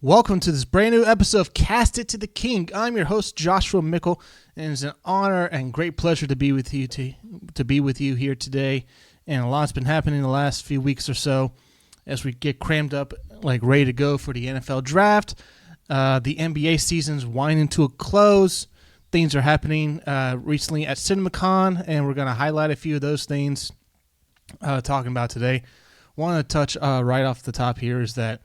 Welcome to this brand new episode of Cast It to the King. I'm your host, Joshua Mickle, and it's an honor and great pleasure to be with you here today. And a lot's been happening in the last few weeks or so as we get crammed up, like ready to go for the NFL draft. The NBA season's winding to a close. Things are happening recently at CinemaCon, and we're going to highlight a few of those things talking about today. Want to touch right off the top here is that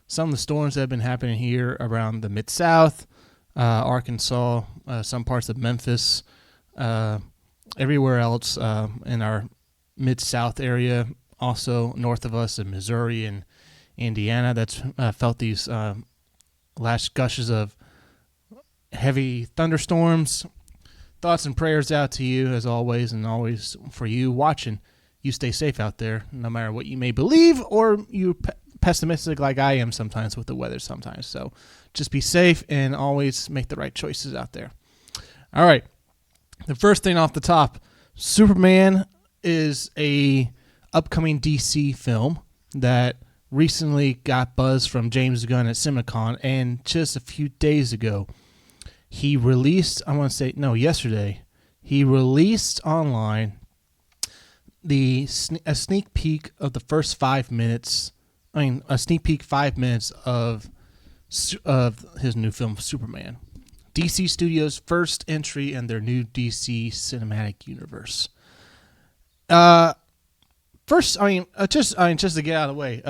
some of the storms that have been happening here around the Mid-South, Arkansas, some parts of Memphis, everywhere else in our Mid-South area, also north of us in Missouri and Indiana, that's felt these last gushes of heavy thunderstorms. Thoughts and prayers out to you as always, and always for you watching. You stay safe out there, no matter what you may believe or you pessimistic like I am sometimes with the weather sometimes. So just be safe and always make the right choices out there. All right. The first thing off the top, Superman is a upcoming DC film that recently got buzz from James Gunn at CinemaCon, and just a few days ago, he released, yesterday, he released online a sneak peek of the first 5 minutes. A sneak peek 5 minutes of his new film, Superman. DC Studios' first entry in their new DC cinematic universe. Just to get out of the way,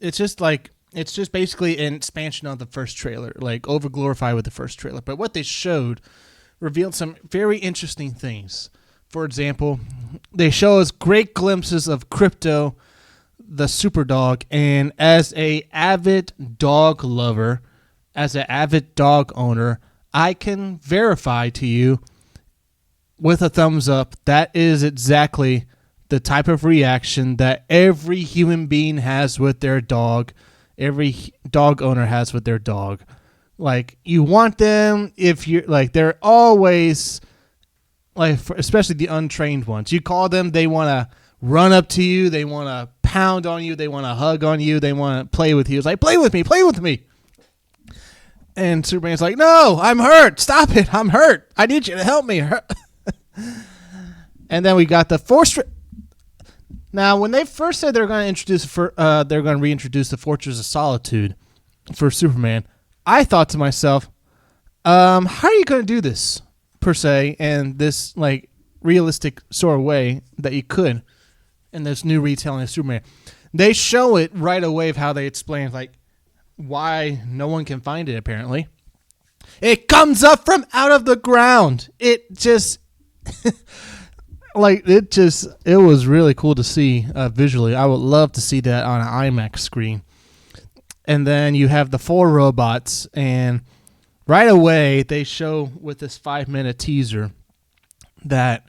it's just basically an expansion of the first trailer, like over glorified with the first trailer. But what they showed revealed some very interesting things. For example, they show us great glimpses of Crypto, the super dog, and as a avid dog lover, as an avid dog owner, I can verify to you with a thumbs up that is exactly the type of reaction that every human being has with their dog, every dog owner has with their dog. Like, you want them, if you're like, they're always like, especially the untrained ones, you call them, they want to run up to you, they want to pound on you, they want to hug on you, they want to play with you. It's like, play with me. And Superman's like, no, I'm hurt. Stop it. I'm hurt. I need you to help me. And then we got the Force. Now, when they first said they're going to reintroduce the Fortress of Solitude for Superman, I thought to myself, how are you going to do this per se, and this like realistic sort of way that you could in this new retelling of Superman? They show it right away of how they explain like why no one can find it. Apparently, it comes up from out of the ground. It just it was really cool to see visually. I would love to see that on an IMAX screen. And then you have the 4 robots, and right away they show with this 5-minute teaser that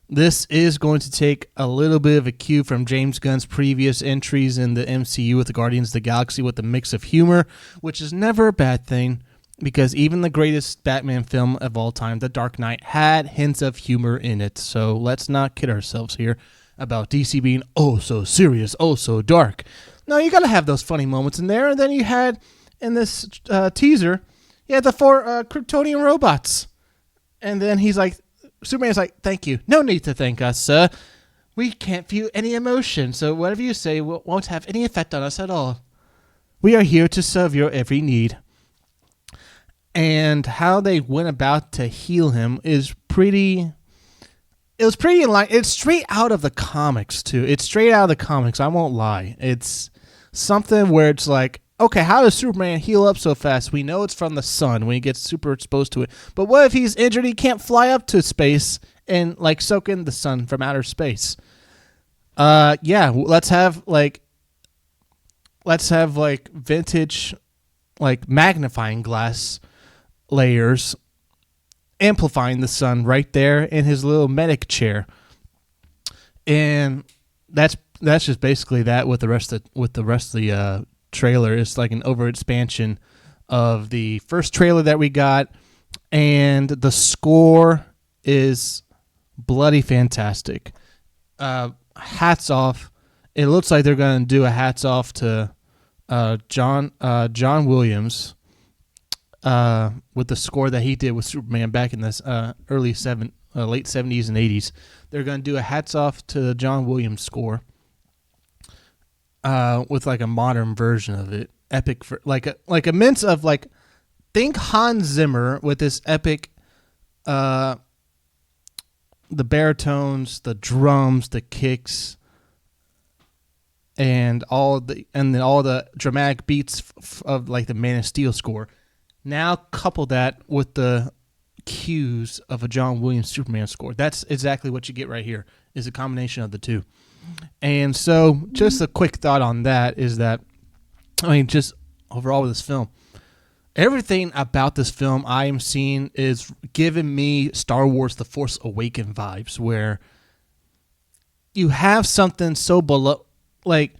this is going to take a little bit of a cue from James Gunn's previous entries in the MCU with the Guardians of the Galaxy, with a mix of humor, which is never a bad thing, because even the greatest Batman film of all time, The Dark Knight, had hints of humor in it. So let's not kid ourselves here about DC being oh so serious, oh so dark. No, you got to have those funny moments in there. And then you had, in this teaser, you had the 4 Kryptonian robots. And then Superman's like, thank you. No need to thank us, sir. We can't feel any emotion, so whatever you say won't have any effect on us at all. We are here to serve your every need. And how they went about to heal him is pretty... It was pretty in line. It's straight out of the comics, too. It's straight out of the comics, I won't lie. It's something where it's like, okay, how does Superman heal up so fast? We know it's from the sun when he gets super exposed to it. But what if he's injured? He can't fly up to space and like soak in the sun from outer space. Let's have vintage like magnifying glass layers amplifying the sun right there in his little medic chair. And that's just basically that with the rest of the trailer. It's like an over expansion of the first trailer that we got, and the score is bloody fantastic. Hats off. It looks like they're going to do a hats off to John Williams, with the score that he did with Superman back in this late 70s and 80s. They're going to do a hats off to the John Williams score with like a modern version of it. Epic, like a mix of like, think Hans Zimmer with this epic, the baritones, the drums, the kicks, and all the dramatic beats of like the Man of Steel score. Now couple that with the cues of a John Williams Superman score. That's exactly what you get right here, is a combination of the two. And so just a quick thought on that is that, I mean, just overall with this film, everything about this film I am seeing is giving me Star Wars The Force Awakens vibes, where you have something so below, like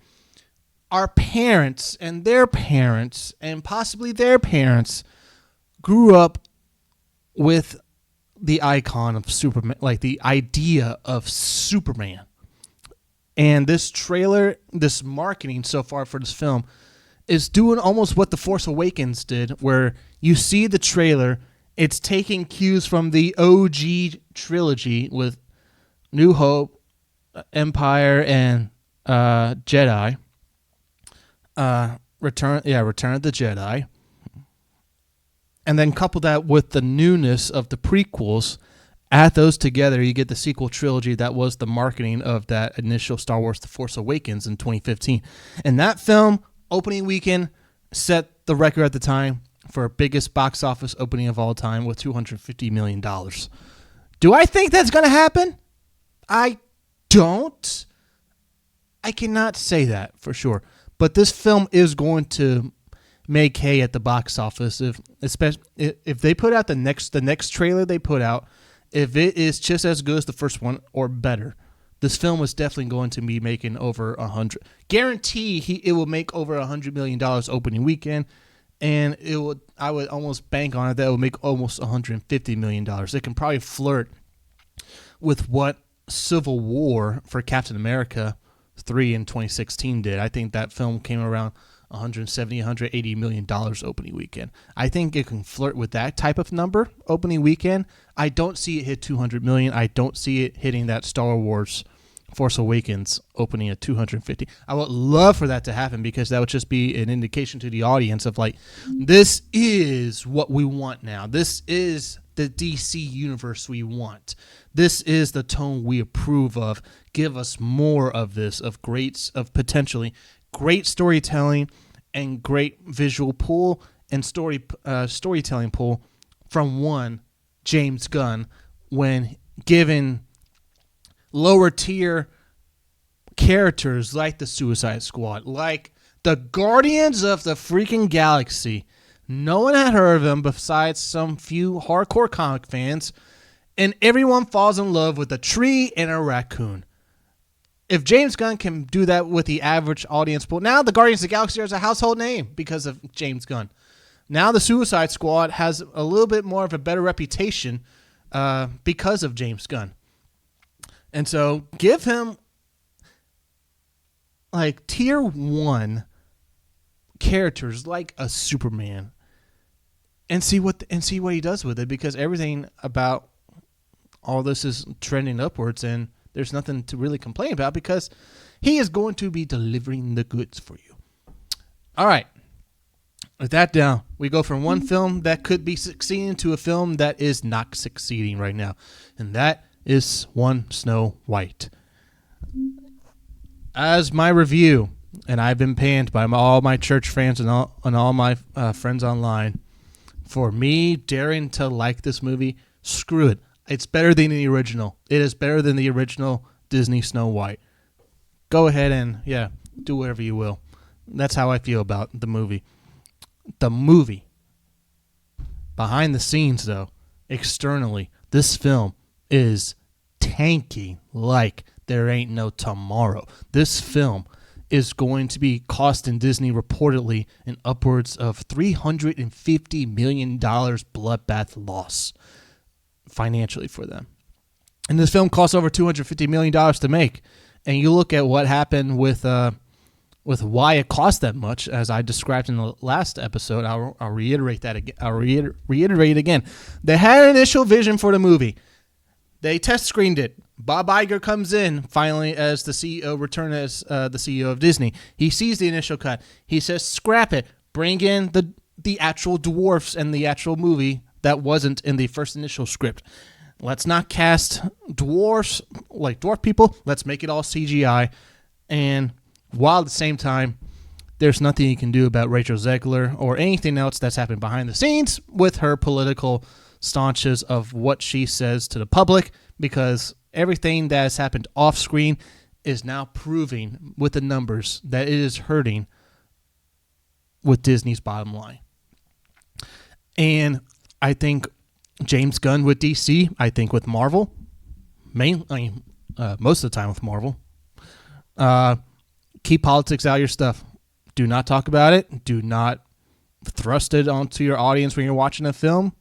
our parents and their parents and possibly their parents grew up with the icon of Superman, like the idea of Superman. And this trailer, this marketing so far for this film is doing almost what The Force Awakens did, where you see the trailer, it's taking cues from the OG trilogy with New Hope, Empire, and Jedi. Return of the Jedi. And then couple that with the newness of the prequels. Add those together, you get the sequel trilogy that was the marketing of that initial Star Wars The Force Awakens in 2015. And that film, opening weekend, set the record at the time for biggest box office opening of all time with $250 million. Do I think that's going to happen? I don't. I cannot say that for sure. But this film is going to make hay at the box office, especially if they put out the next trailer they put out. If it is just as good as the first one or better, this film is definitely going to be making over 100. Guarantee it will make over $100 million opening weekend, and I would almost bank on it that it will make almost $150 million. It can probably flirt with what Civil War for Captain America 3 in 2016 did. I think that film came around $180 million opening weekend. I think it can flirt with that type of number opening weekend. I don't see it hit 200 million. I don't see it hitting that Star Wars Force Awakens opening at 250. I would love for that to happen, because that would just be an indication to the audience of like, this is what we want now. This is the DC universe we want. This is the tone we approve of. Give us more of this, of potentially great storytelling and great visual pull and storytelling pull from one James Gunn, when given lower tier characters like the Suicide Squad, like the Guardians of the freaking Galaxy. No one had heard of them besides some few hardcore comic fans, and everyone falls in love with a tree and a raccoon. If James Gunn can do that with the average audience pool, now the Guardians of the Galaxy is a household name because of James Gunn. Now the Suicide Squad has a little bit more of a better reputation because of James Gunn. And so give him like tier 1 characters like a Superman and see what he does with it, because everything about all this is trending upwards, and there's nothing to really complain about because he is going to be delivering the goods for you. All right. With that down, we go from one film that could be succeeding to a film that is not succeeding right now. And that is One Snow White. As my review, and I've been panned by all my church friends and all my friends online, for me daring to like this movie, screw it. It's better than the original. It is better than the original Disney Snow White. Go ahead and, do whatever you will. That's how I feel about the movie. The movie. Behind the scenes, though, externally, this film is tanking like there ain't no tomorrow. This film is going to be costing Disney reportedly an upwards of $350 million bloodbath loss financially for them. And this film costs over $250 million to make. And you look at what happened with with why it cost that much, as I described in the last episode. I'll reiterate that again. Reiterate it again. They had an initial vision for the movie. They test screened it. Bob Iger comes in finally as the CEO, returned as the CEO of Disney. He sees the initial cut. He says, "Scrap it. Bring in the actual dwarfs and the actual movie that wasn't in the first initial script. Let's not cast dwarfs like dwarf people. Let's make it all CGI." And while at the same time, there's nothing you can do about Rachel Zegler or anything else that's happened behind the scenes with her political staunches of what she says to the public, because everything that has happened off screen is now proving with the numbers that it is hurting with Disney's bottom line. And I think James Gunn with DC, I think with Marvel, most of the time with Marvel, keep politics out of your stuff. Do not talk about it. Do not thrust it onto your audience when you're watching a film.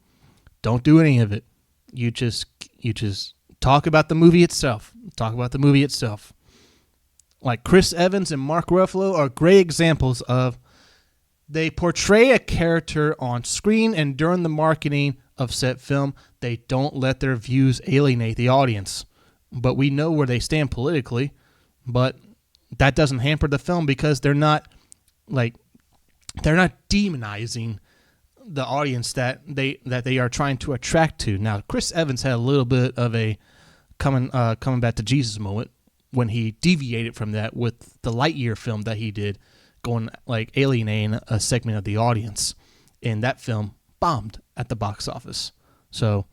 Don't do any of it. You just talk about the movie itself. Talk about the movie itself. Like Chris Evans and Mark Ruffalo are great examples of, they portray a character on screen, and during the marketing of said film, they don't let their views alienate the audience. But we know where they stand politically, but that doesn't hamper the film, because they're not demonizing the audience that they are trying to attract to. Now, Chris Evans had a little bit of a coming back to Jesus moment when he deviated from that with the Lightyear film that he did, going like alienating a segment of the audience. And that film bombed at the box office. So,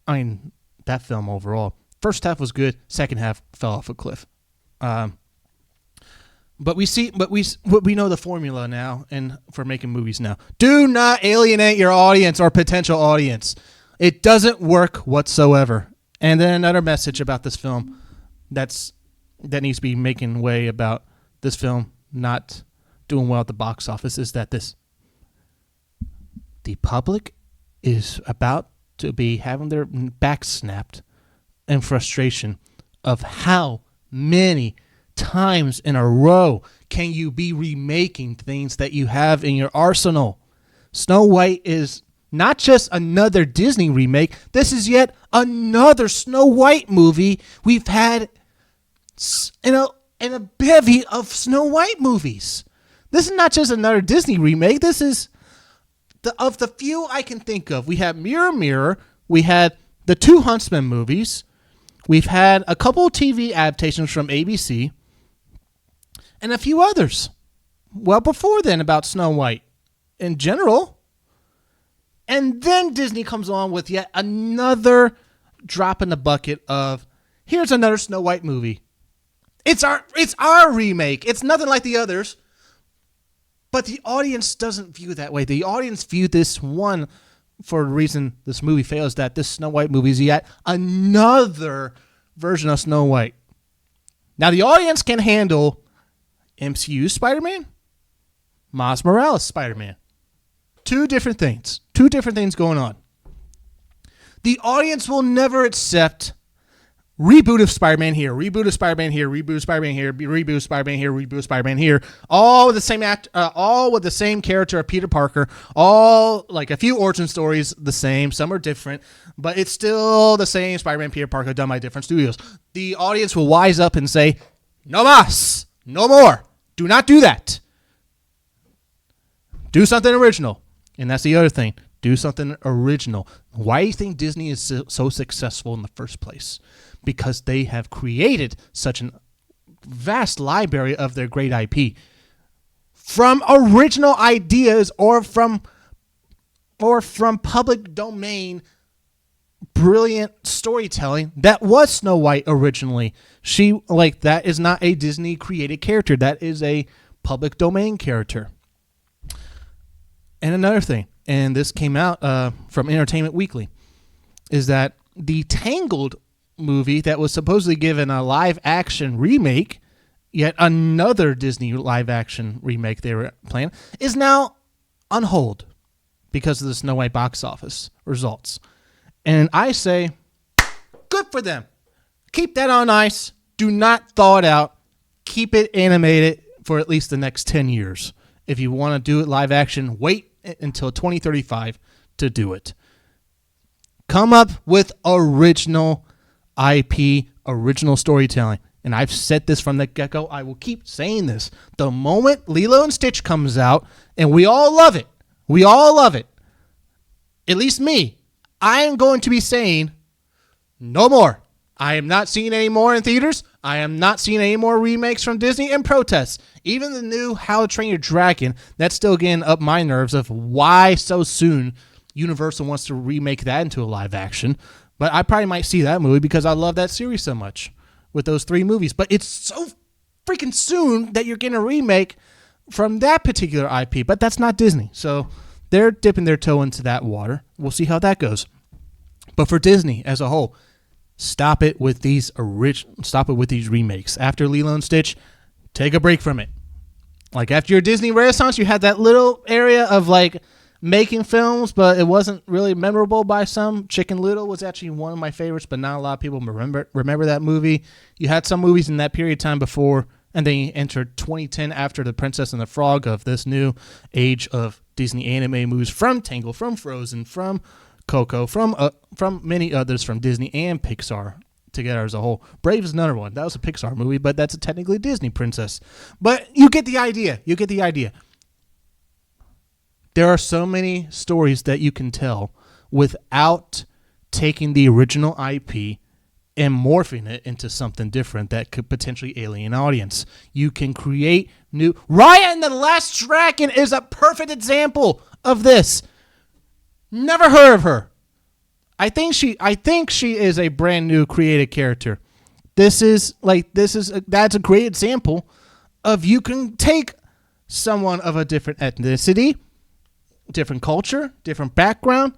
I mean, that film overall, first half was good, second half fell off a cliff. But we know the formula now, and for making movies now. Do not alienate your audience or potential audience. It doesn't work whatsoever. And then another message about this film that needs to be making way about this film not doing well at the box office is that the public is about to be having their back snapped in frustration of how many times in a row can you be remaking things that you have in your arsenal. Snow White is not just another Disney remake. This is yet another Snow White movie. We've had in a bevy of Snow White movies. This is not just another Disney remake. This is of the few I can think of. We had Mirror Mirror. We had the two Huntsman movies. We've had a couple of TV adaptations from ABC. And a few others. Well, before then, about Snow White in general. And then Disney comes along with yet another drop in the bucket of, here's another Snow White movie. It's our remake. It's nothing like the others. But the audience doesn't view it that way. The audience viewed this one, for the reason this movie fails, that this Snow White movie is yet another version of Snow White. Now, the audience can handle MCU Spider-Man, Miles Morales Spider-Man. Two different things going on. The audience will never accept reboot of Spider-Man here, reboot of Spider-Man here, reboot of Spider-Man here, reboot of Spider-Man here, reboot of Spider-Man here, all with the same all with the same character of Peter Parker, all like a few origin stories the same, some are different, but it's still the same Spider-Man Peter Parker done by different studios. The audience will wise up and say, no mas, no more. Do not do that. Do something original. And that's the other thing. Do something original. Why do you think Disney is so successful in the first place? Because they have created such a vast library of their great IP. From original ideas or from public domain brilliant storytelling that was Snow White originally. That is not a Disney created character. That is a public domain character. And another thing, and this came out from Entertainment Weekly, is that the Tangled movie that was supposedly given a live action remake, yet another Disney live action remake they were planning, is now on hold because of the Snow White box office results. And I say, good for them. Keep that on ice. Do not thaw it out. Keep it animated. for at least the next 10 years. If you want to do it live action, wait until 2035 to do it. Come up with original IP, original storytelling. And I've said this from the get-go. I will keep saying this. The moment Lilo and Stitch comes out, and we all love it, at least me, I am going to be saying, no more. I am not seeing any more in theaters. I am not seeing any more remakes from Disney and protests. Even the new How to Train Your Dragon, that's still getting up my nerves of why so soon Universal wants to remake that into a live action. But I probably might see that movie because I love that series so much with those 3 movies. But it's so freaking soon that you're getting a remake from that particular IP. But that's not Disney. So they're dipping their toe into that water. We'll see how that goes. But for Disney as a whole, stop it with these remakes. After Lilo and Stitch, take a break from it. Like after your Disney Renaissance, you had that little area of like making films, but it wasn't really memorable by some. Chicken Little was actually one of my favorites, but not a lot of people remember that movie. You had some movies in that period of time before, and then you entered 2010 after The Princess and the Frog of this new age of Disney anime movies from Tangled, from Frozen, from Coco, from many others from Disney and Pixar together as a whole. Brave is another one. That was a Pixar movie, but that's a technically Disney princess. But you get the idea. There are so many stories that you can tell without taking the original IP and morphing it into something different that could potentially alien an audience. You can create new... Raya and the Last Dragon is a perfect example of this. Never heard of her. I think she is a brand new created character. That's a great example of you can take someone of a different ethnicity, different culture, different background,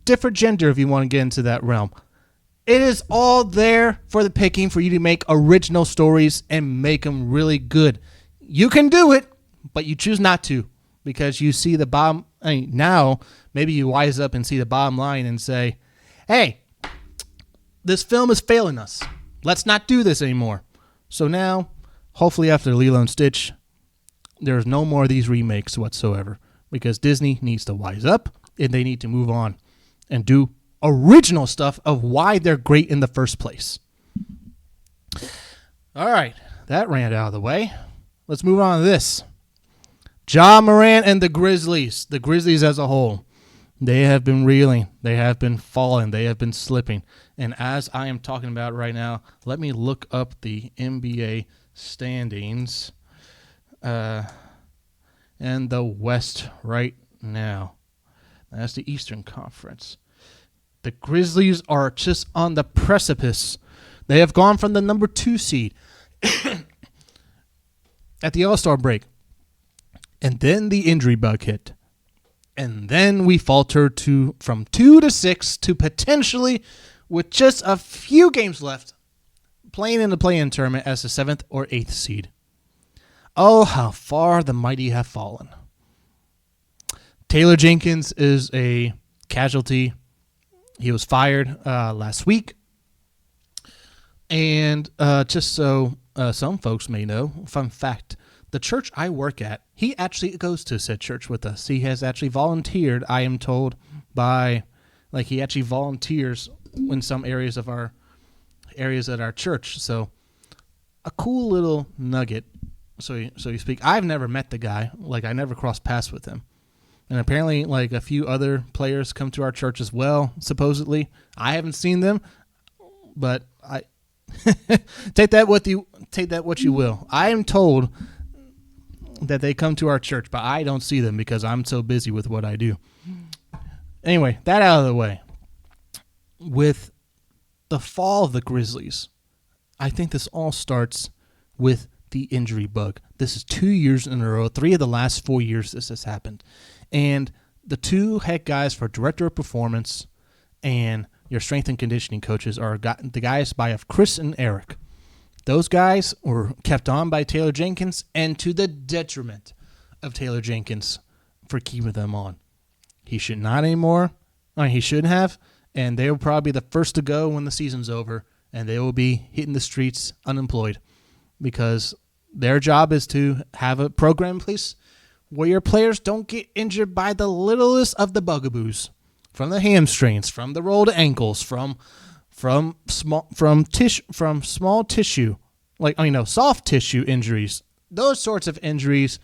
different gender if you want to get into that realm. It is all there for the picking for you to make original stories and make them really good. You can do it, but you choose not to because you see the bottom. Now, maybe you wise up and see the bottom line and say, hey, this film is failing us. Let's not do this anymore. So now, hopefully after Lilo and Stitch, there's no more of these remakes whatsoever because Disney needs to wise up and they need to move on and do original stuff of why they're great in the first place. All right, that ran out of the way. Let's move on to this. Morant and the Grizzlies as a whole, they have been reeling, they have been falling, they have been slipping. And as I am talking about right now, let me look up the NBA standings and the West right now. That's the Eastern Conference. The Grizzlies are just on the precipice. They have gone from the number 2 seed at the All-Star break. And then the injury bug hit. And then we faltered from 2 to 6 to potentially, with just a few games left, playing in the play-in tournament as the 7th or 8th seed. Oh, how far the mighty have fallen. Taylor Jenkins is a casualty. He was fired last week. And just so some folks may know, fun fact, the church I work at, he actually goes to said church with us. He has actually volunteered, I am told, he actually volunteers in some areas at our church. So a cool little nugget, so you speak. I've never met the guy. I never crossed paths with him. And apparently, a few other players come to our church as well, supposedly. I haven't seen them, but I take that what you will. I am told that they come to our church, but I don't see them because I'm so busy with what I do. Anyway, that out of the way. With the fall of the Grizzlies, I think this all starts with the injury bug. This is 2 years in a row. 3 of the last 4 years this has happened. And the 2 head guys for director of performance and your strength and conditioning coaches are the guys by Chris and Eric. Those guys were kept on by Taylor Jenkins, and to the detriment of Taylor Jenkins for keeping them on. He should not anymore. He shouldn't have, and they will probably be the first to go when the season's over, and they will be hitting the streets unemployed because Their job is to have a program in place where your players don't get injured by the littlest of the bugaboos, from the hamstrings, from the rolled ankles, from small tissue, soft tissue injuries. Those sorts of injuries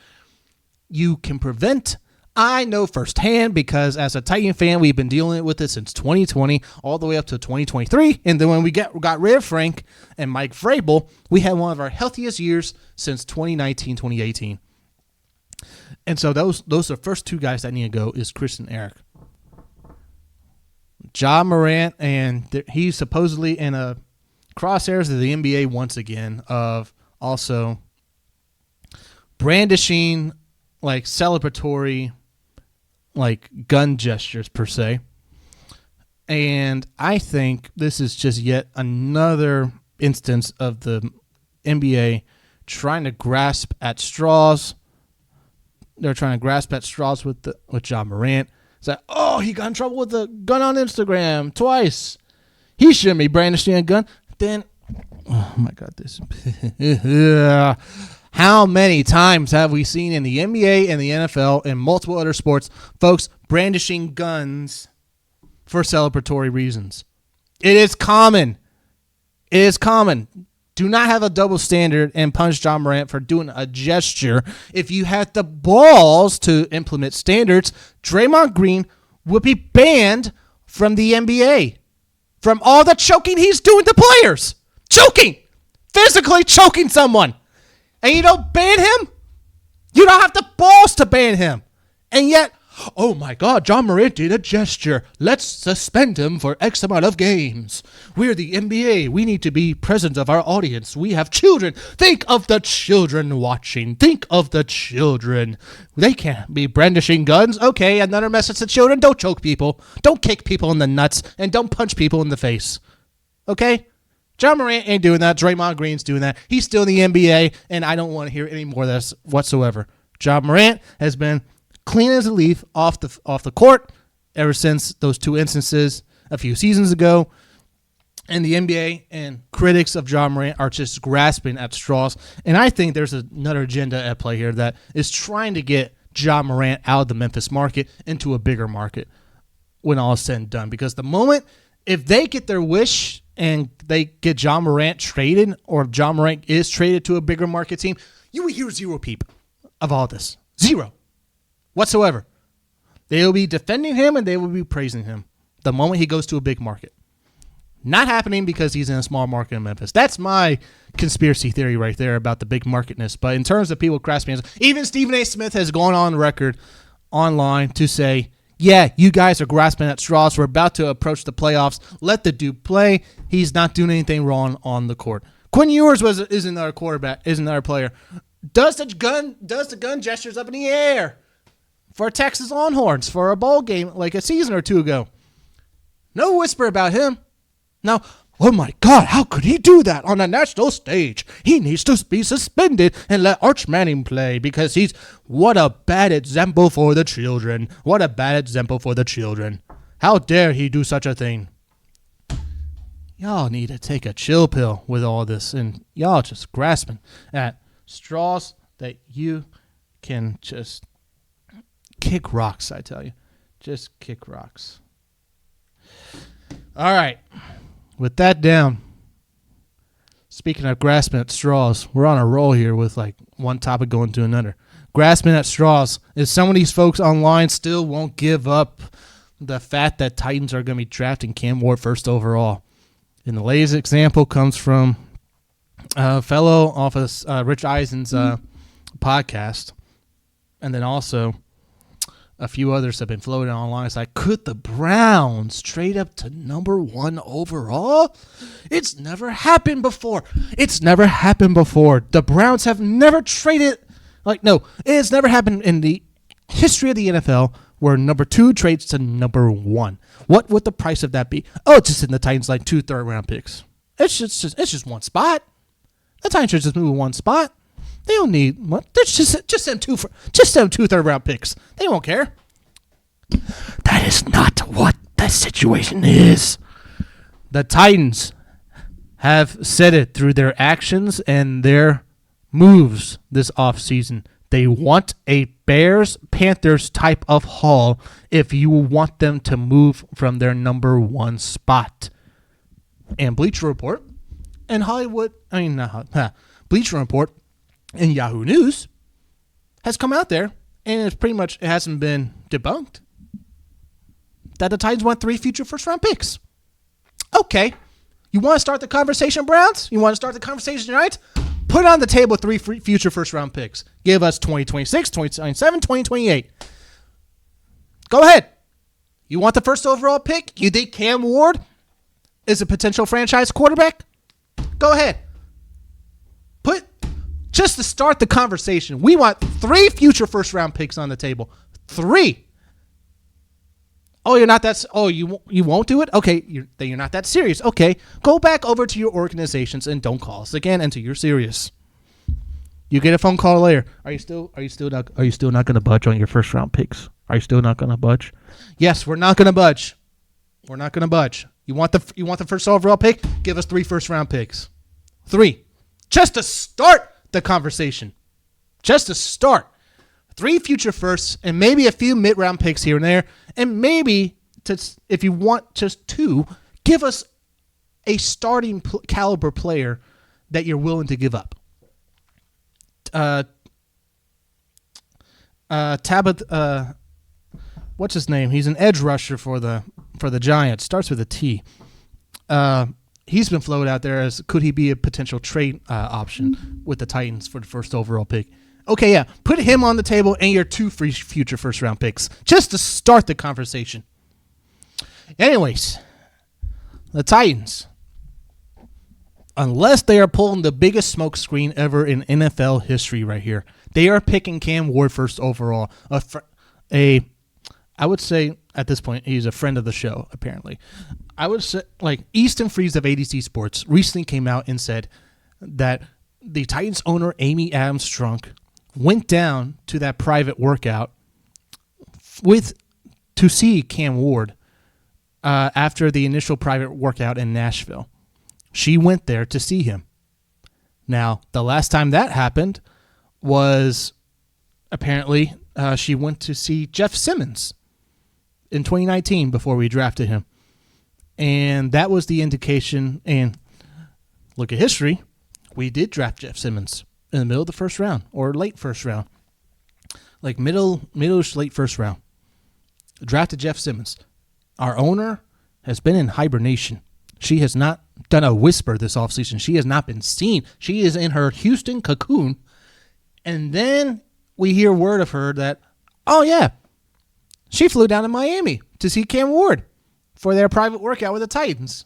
you can prevent. I know firsthand because as a Titan fan, we've been dealing with it since 2020 all the way up to 2023. And then when we got rid of Frank and Mike Vrabel, we had one of our healthiest years since 2019, 2018. And so those are the first two guys that need to go is Chris and Eric. Ja Morant, and he's supposedly in a crosshairs of the NBA once again of also brandishing like celebratory like gun gestures per se. And I think this is just yet another instance of the NBA trying to grasp at straws. They're trying to grasp at straws with Ja Morant. It's like, oh, he got in trouble with a gun on Instagram twice. He shouldn't be brandishing a gun. Then, oh my God, this. How many times have we seen in the NBA and the NFL and multiple other sports folks brandishing guns for celebratory reasons? It is common. It is common. Do not have a double standard and punish Ja Morant for doing a gesture. If you had the balls to implement standards, Draymond Green would be banned from the NBA. From all the choking he's doing to players. Choking! Physically choking someone. And you don't ban him? You don't have the balls to ban him. And yet, oh my God, Ja Morant did a gesture. Let's suspend him for X amount of games. We're the NBA. We need to be present of our audience. We have children. Think of the children watching. Think of the children. They can't be brandishing guns. Okay, another message to children. Don't choke people. Don't kick people in the nuts. And don't punch people in the face. Okay? Ja Morant ain't doing that. Draymond Green's doing that. He's still in the NBA, and I don't want to hear any more of this whatsoever. Ja Morant has been clean as a leaf off the court ever since those two instances a few seasons ago. And the NBA and critics of Ja Morant are just grasping at straws. And I think there's another agenda at play here that is trying to get Ja Morant out of the Memphis market into a bigger market when all is said and done. Because the moment, if they get their wish and they get Ja Morant traded, or Ja Morant is traded to a bigger market team, you will hear zero peep of all this. Zero. Whatsoever. They will be defending him and they will be praising him the moment he goes to a big market. Not happening because he's in a small market in Memphis. That's my conspiracy theory right there about the big marketness. But in terms of people grasping, even Stephen A. Smith has gone on record online to say, yeah, you guys are grasping at straws. We're about to approach the playoffs. Let the dude play. He's not doing anything wrong on the court. Quinn Ewers is another quarterback, is another player. Does the gun gestures up in the air for Texas Longhorns for a bowl game like a season or two ago. No whisper about him. Now, oh my God, how could he do that on a national stage? He needs to be suspended and let Arch Manning play because what a bad example for the children. What a bad example for the children. How dare he do such a thing? Y'all need to take a chill pill with all this, and y'all just grasping at straws that you can just kick rocks, I tell you. Just kick rocks. All right. With that down, speaking of grasping at straws, we're on a roll here with like one topic going to another. Grasping at straws is some of these folks online still won't give up the fact that Titans are going to be drafting Cam Ward first overall. And the latest example comes from a fellow off of Rich Eisen's podcast. And then also a few others have been floating online. It's like, could the Browns trade up to number 1 overall? It's never happened before. The Browns have never traded. It's never happened in the history of the NFL where number 2 trades to number 1. What would the price of that be? Oh, it's just in the Titans like 2 third-round picks. It's just one spot. The Titans should just move one spot. They don't need what. Just send 2 third-round picks. They won't care. That is not what the situation is. The Titans have said it through their actions and their moves this offseason. They want a Bears-Panthers type of haul if you want them to move from their number one spot. And Bleacher Report and Bleacher Report and Yahoo News has come out there, and it hasn't been debunked, that the Titans want 3 future first-round picks. Okay. You want to start the conversation, Browns? You want to start the conversation tonight? Put on the table 3 future first-round picks. Give us 2026, 2027, 2028. Go ahead. You want the first overall pick? You think Cam Ward is a potential franchise quarterback? Go ahead. Just to start the conversation, we want 3 future first-round picks on the table. 3. Oh, you're not that. Oh, you won't do it? Okay, you're not that serious. Okay, go back over to your organizations and don't call us again until you're serious. You get a phone call later. Are you still not going to budge on your first round picks? Are you still not going to budge? Yes, we're not going to budge. We're not going to budge. You want the first overall pick? Give us 3 first round picks. 3, just to start the conversation. Just to start. 3 future firsts and maybe a few mid-round picks here and there. And maybe, if you want just 2, give us a starting caliber player that you're willing to give up. What's his name? He's an edge rusher for the Giants. Starts with a T. He's been floated out there as could he be a potential trade option with the Titans for the first overall pick. Okay, yeah. Put him on the table and your 2 free future first-round picks just to start the conversation. Anyways, the Titans, unless they are pulling the biggest smokescreen ever in NFL history right here, they are picking Cam Ward first overall. I would say at this point he's a friend of the show, apparently. I would say, Easton Freeze of ADC Sports recently came out and said that the Titans owner, Amy Adams Strunk, went down to that private workout to see Cam Ward after the initial private workout in Nashville. She went there to see him. Now, the last time that happened was apparently she went to see Jeff Simmons in 2019 before we drafted him. And that was the indication, and look at history, we did draft Jeff Simmons in the middle of the first round or late first round, like middle-ish late first round. Drafted Jeff Simmons. Our owner has been in hibernation. She has not done a whisper this offseason. She has not been seen. She is in her Houston cocoon. And then we hear word of her that, oh yeah, she flew down to Miami to see Cam Ward for their private workout with the Titans.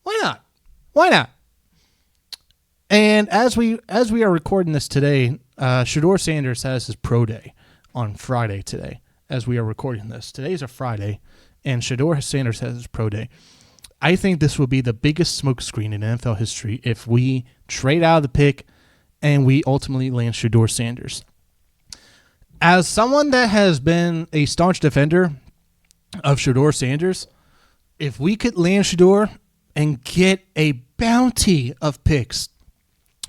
Why not? Why not? And as we are recording this today, Shedeur Sanders has his pro day on Friday today. As we are recording this, today's a Friday, and Shedeur Sanders has his pro day. I think this will be the biggest smokescreen in NFL history if we trade out of the pick and we ultimately land Shedeur Sanders. As someone that has been a staunch defender of Shedeur Sanders, if we could land Shedeur and get a bounty of picks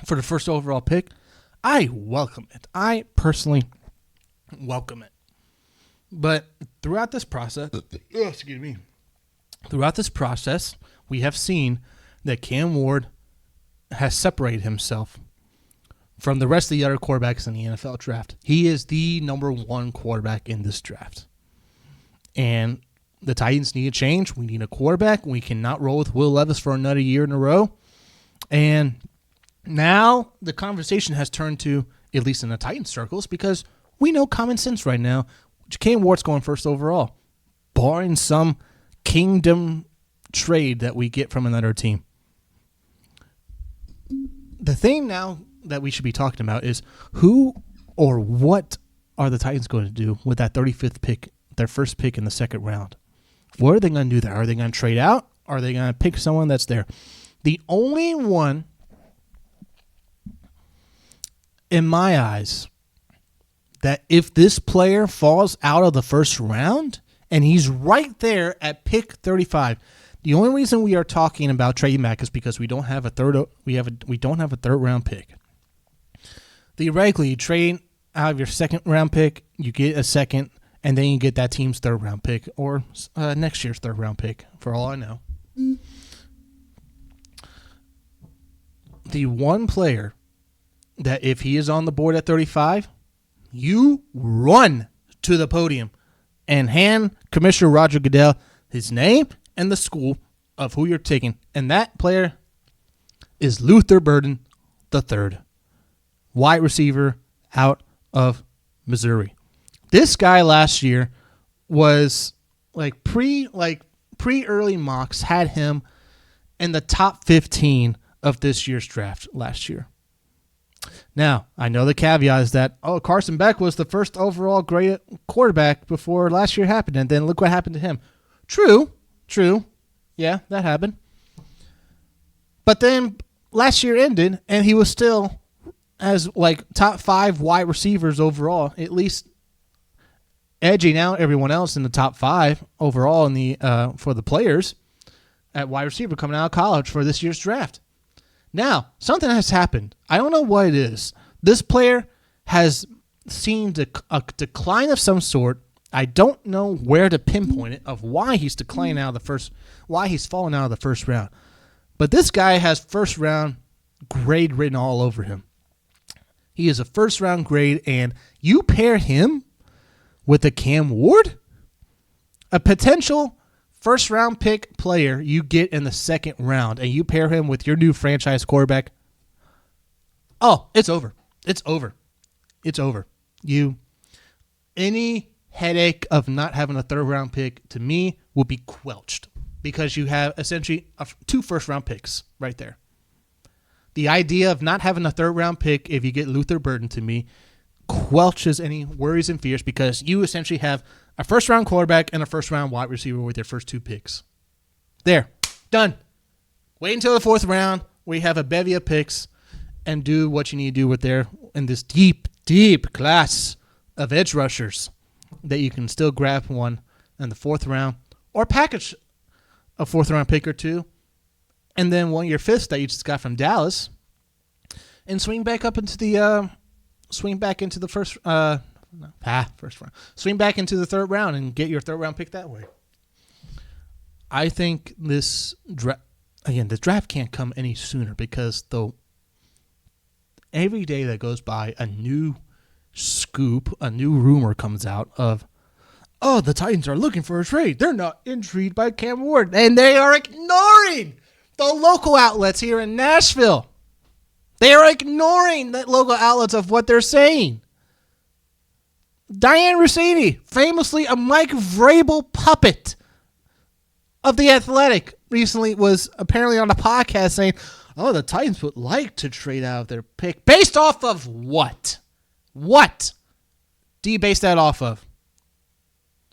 for the first overall pick, I welcome it. I personally welcome it. But throughout this process, we have seen that Cam Ward has separated himself from the rest of the other quarterbacks in the NFL draft. He is the number 1 quarterback in this draft. And the Titans need a change. We need a quarterback. We cannot roll with Will Levis for another year in a row. And now the conversation has turned to, at least in the Titans circles, because we know common sense right now. Cam Ward's going first overall, barring some kingdom trade that we get from another team. The thing now that we should be talking about is who or what are the Titans going to do with that 35th pick, their first pick in the second round? What are they going to do there? Are they going to trade out? Are they going to pick someone that's there? The only one, in my eyes, that if this player falls out of the first round and he's right there at pick 35, the only reason we are talking about trading back is because we don't have a third round pick. theoretically, you trade out of your second round pick, you get a second, and then you get that team's third round pick or next year's third round pick, for all I know. The one player that if he is on the board at 35, you run to the podium and hand Commissioner Roger Goodell his name and the school of who you're taking. And that player is Luther Burden III, wide receiver out of Missouri. This guy last year was pre-early mocks had him in the top 15 of this year's draft last year. Now, I know the caveat is that, Carson Beck was the first overall great quarterback before last year happened, and then look what happened to him. True. Yeah, that happened. But then last year ended, and he was still as top 5 wide receivers overall, at least edging out everyone else in the top 5 overall in the for the players at wide receiver coming out of college for this year's draft. Now, something has happened. I don't know what it is. This player has seen a decline of some sort. I don't know where to pinpoint it of why he's declining why he's falling out of the first round. But this guy has first round grade written all over him. He is a first round grade, and you pair him with a Cam Ward, a potential first-round pick player you get in the second round, and you pair him with your new franchise quarterback, it's over. It's over. Any headache of not having a third-round pick, to me, will be quelched because you have essentially 2 first-round picks right there. The idea of not having a third-round pick if you get Luther Burden, to me, quelches any worries and fears because you essentially have a first-round quarterback and a first-round wide receiver with your first 2 picks. There. Done. Wait until the 4th round where you have a bevy of picks and do what you need to do with there in this deep, deep class of edge rushers that you can still grab one in the 4th round or package a 4th-round pick or 2 and then one of your 5ths that you just got from Dallas and swing back into the first round. Swing back into the 3rd round and get your 3rd round pick that way. I think this draft can't come any sooner because every day that goes by, a new scoop, a new rumor comes out of, the Titans are looking for a trade. They're not intrigued by Cam Ward, and they are ignoring the local outlets here in Nashville. They are ignoring the local outlets of what they're saying. Diane Rossini, famously a Mike Vrabel puppet of The Athletic, recently was apparently on a podcast saying, the Titans would like to trade out of their pick. Based off of what? What do you base that off of?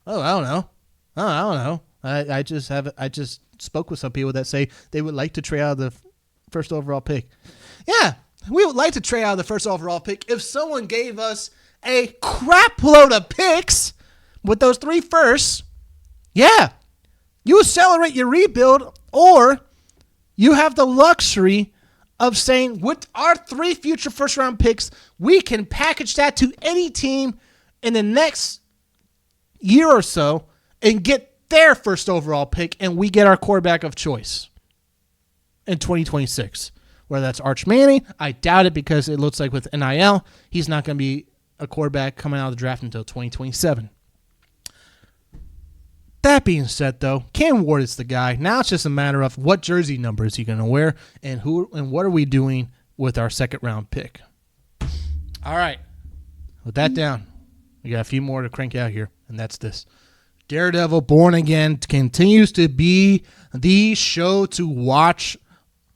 I don't know. I just spoke with some people that say they would like to trade out of the first overall pick. Yeah, we would like to trade out of the first overall pick if someone gave us a crap load of picks with those 3 firsts. Yeah, you accelerate your rebuild, or you have the luxury of saying, with our 3 future first-round picks, we can package that to any team in the next year or so and get their first overall pick, and we get our quarterback of choice in 2026. Whether that's Arch Manning, I doubt it because it looks like with NIL, he's not going to be a quarterback coming out of the draft until 2027. That being said, though, Cam Ward is the guy. Now it's just a matter of what jersey number is he going to wear and what are we doing with our second-round pick. All right. With that down, we got a few more to crank out here, and that's this. Daredevil Born Again continues to be the show to watch.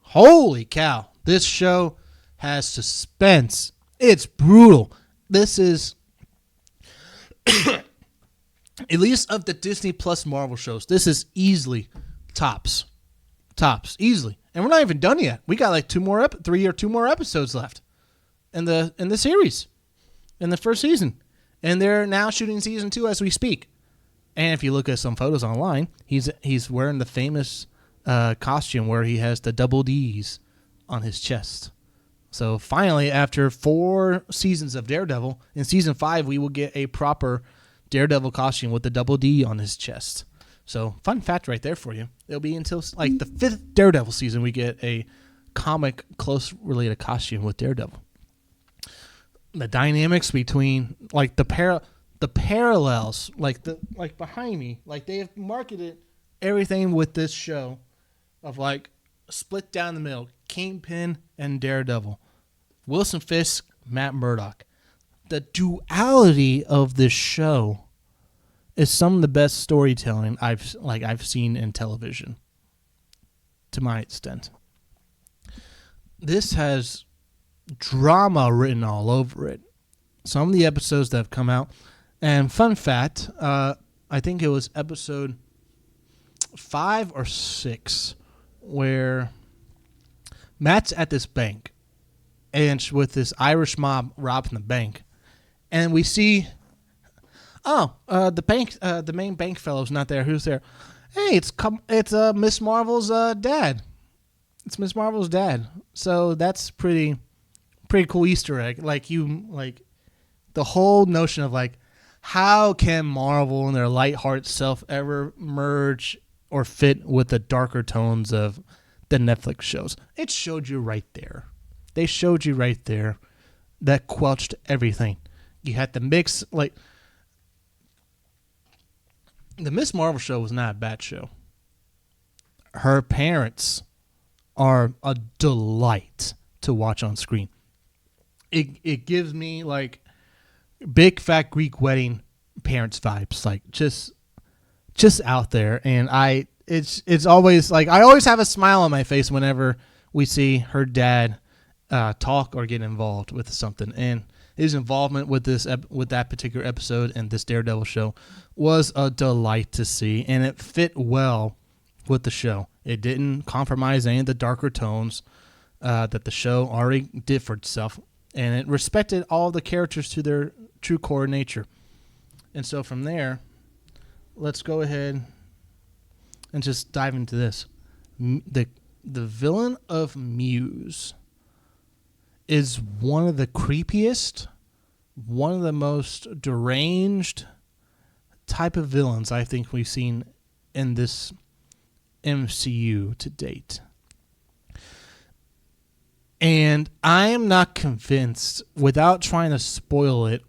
Holy cow. This show has suspense. It's brutal. This is, at least of the Disney Plus Marvel shows, this is easily tops. Easily. And we're not even done yet. We got 2 more episodes left in the series, in the first season. And they're now shooting season 2 as we speak. And if you look at some photos online, he's wearing the famous costume where he has the double D's on his chest. So finally, after 4 seasons of Daredevil, in season 5, we will get a proper Daredevil costume with the double D on his chest. So fun fact right there for you. It'll be until like the 5th Daredevil season we get a comic close related costume with Daredevil. The dynamics between like the parallels, like behind me, like they have marketed everything with this show of like split down the middle, Kingpin and Daredevil, Wilson Fisk, Matt Murdock. The duality of this show is some of the best storytelling I've seen in television, to my extent. This has drama written all over it. Some of the episodes that have come out, and fun fact, I think it was episode 5 or 6 where Matt's at this bank and with this Irish mob robbing the bank, and we see the main bank fellow's not there. Who's there? Hey, it's Miss Marvel's dad. It's Miss Marvel's dad. So that's pretty cool Easter egg. Like the whole notion of like, how can Marvel and their lighthearted self ever merge or fit with the darker tones of the Netflix shows? It showed you right there. They showed you right there. That quelched everything. You had the mix, like the Miss Marvel show was not a bad show. Her parents are a delight to watch on screen. It gives me like big fat Greek wedding parents vibes, like just out there, and it's always like I always have a smile on my face whenever we see her dad talk or get involved with something, and his involvement with that particular episode and this Daredevil show was a delight to see, and it fit well with the show. It didn't compromise any of the darker tones that the show already did for itself, and it respected all the characters to their true core nature. And so from there, let's go ahead and just dive into this. The villain of Muse is one of the creepiest, one of the most deranged type of villains I think we've seen in this MCU to date. And I am not convinced, without trying to spoil it,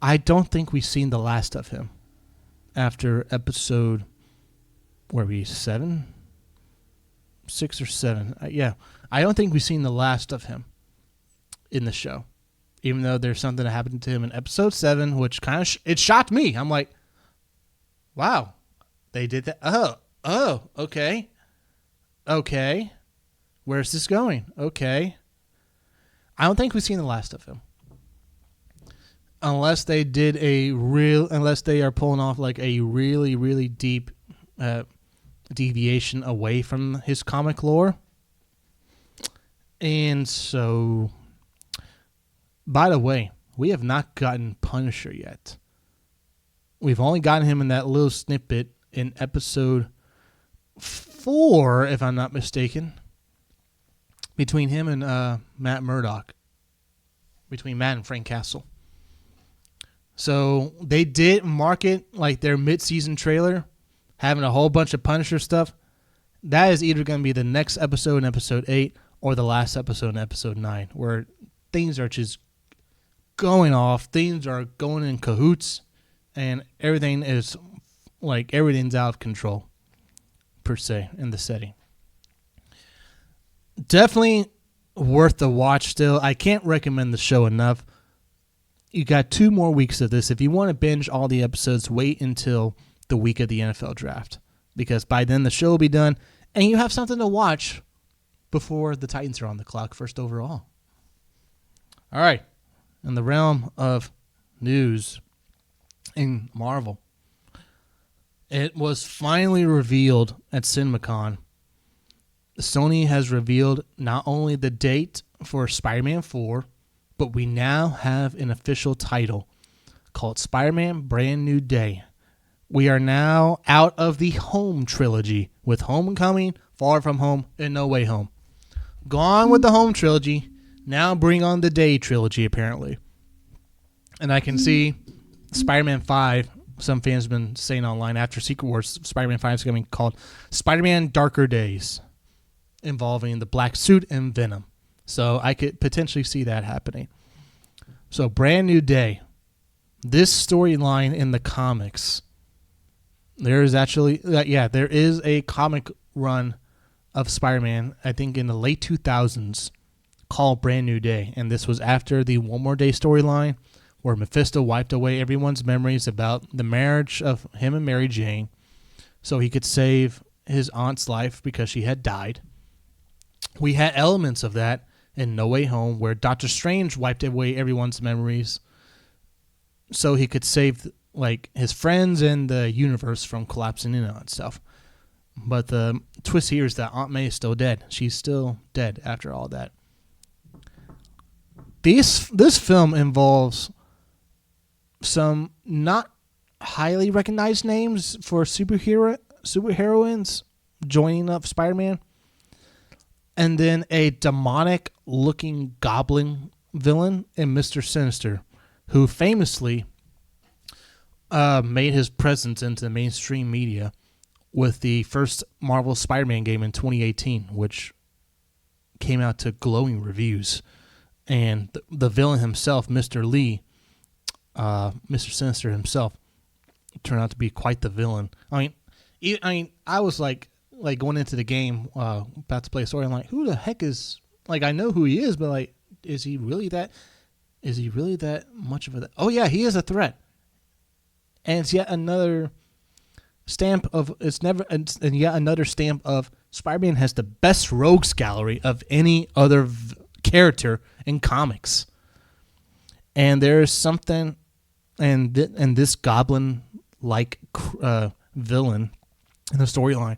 I don't think we've seen the last of him after episode, where we 7? 6 or 7. Yeah. I don't think we've seen the last of him in the show. Even though there's something that happened to him in episode 7, which kind of it shocked me. I'm like, wow, they did that. Oh, okay. Okay. Where's this going? Okay. I don't think we've seen the last of him. Unless they are pulling off like a really, really deep deviation away from his comic lore. And so, by the way, we have not gotten Punisher yet. We've only gotten him in that little snippet in episode 4, if I'm not mistaken, between him and Matt Murdock, between Matt and Frank Castle. So they did market like their mid-season trailer, having a whole bunch of Punisher stuff. That is either going to be the next episode in episode 8 or the last episode in episode 9, where things are just going off. Things are going in cahoots, and everything's out of control, per se, in the setting. Definitely worth the watch still. I can't recommend the show enough. You got 2 more weeks of this. If you want to binge all the episodes, wait until the week of the NFL draft, because by then the show will be done, and you have something to watch before the Titans are on the clock first overall. All right. In the realm of news in Marvel, it was finally revealed at CinemaCon. Sony has revealed not only the date for Spider-Man 4, but we now have an official title called Spider-Man Brand New Day. We are now out of the Home trilogy with Homecoming, Far From Home, and No Way Home. Gone with the Home trilogy. Now bring on the Day trilogy, apparently. And I can see Spider-Man 5, some fans have been saying online after Secret Wars, Spider-Man 5 is going to be called Spider-Man Darker Days, involving the black suit and Venom. So I could potentially see that happening. So Brand New Day. This storyline in the comics, there is a comic run of Spider-Man, I think in the late 2000s, called Brand New Day. And this was after the One More Day storyline, where Mephisto wiped away everyone's memories about the marriage of him and Mary Jane so he could save his aunt's life because she had died. We had elements of that in No Way Home, where Doctor Strange wiped away everyone's memories so he could save like his friends and the universe from collapsing in on itself. But the twist here is that Aunt May is still dead. She's still dead after all that. This film involves some not highly recognized names for superheroines joining up Spider-Man, and then a demonic-looking goblin villain in Mr. Sinister, who famously made his presence into the mainstream media with the first Marvel Spider-Man game in 2018, which came out to glowing reviews. And the villain himself, Mr. Lee, Mr. Sinister himself, turned out to be quite the villain. I mean, I was like going into the game, about to play a story. I'm like, who the heck is, like, I know who he is, but like, is he really that much of a? Oh yeah, he is a threat, and it's yet another stamp of Spider-Man has the best rogues gallery of any other character in comics. And there's something, and this goblin-like villain in the storyline,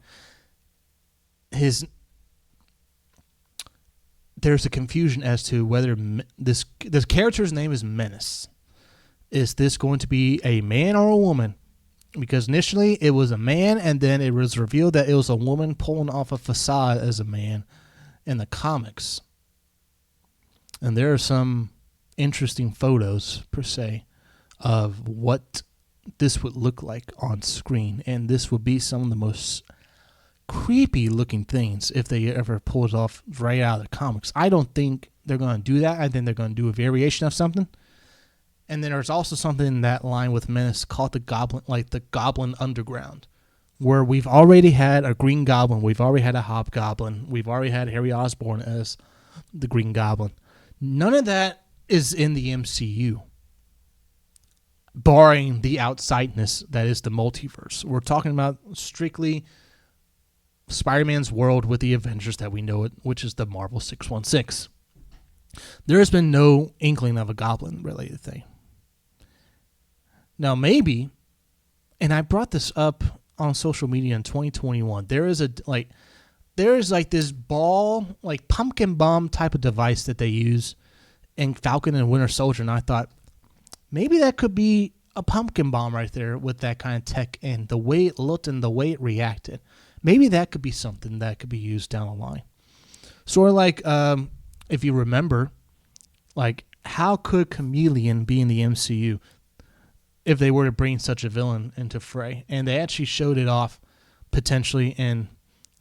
there's a confusion as to whether this character's name is Menace. Is this going to be a man or a woman? Because initially it was a man, and then it was revealed that it was a woman pulling off a facade as a man in the comics. And there are some interesting photos, per se, of what this would look like on screen. And this would be some of the most creepy looking things if they ever pull it off right out of the comics. I don't think they're going to do that. I think they're going to do a variation of something. And then there's also something in that line with Menace called the Goblin Underground, where we've already had a Green Goblin, we've already had a Hobgoblin, we've already had Harry Osborn as the Green Goblin. None of that is in the MCU, barring the outsideness that is the multiverse. We're talking about strictly Spider-Man's world with the Avengers that we know it, which is the Marvel 616. There has been no inkling of a goblin-related thing. Now, maybe, and I brought this up on social media in 2021, there is this ball, like pumpkin bomb type of device that they use in Falcon and Winter Soldier, and I thought maybe that could be a pumpkin bomb right there with that kind of tech and the way it looked and the way it reacted. Maybe that could be something that could be used down the line. Sort of like, if you remember, like, how could Chameleon be in the MCU if they were to bring such a villain into fray? And they actually showed it off potentially in,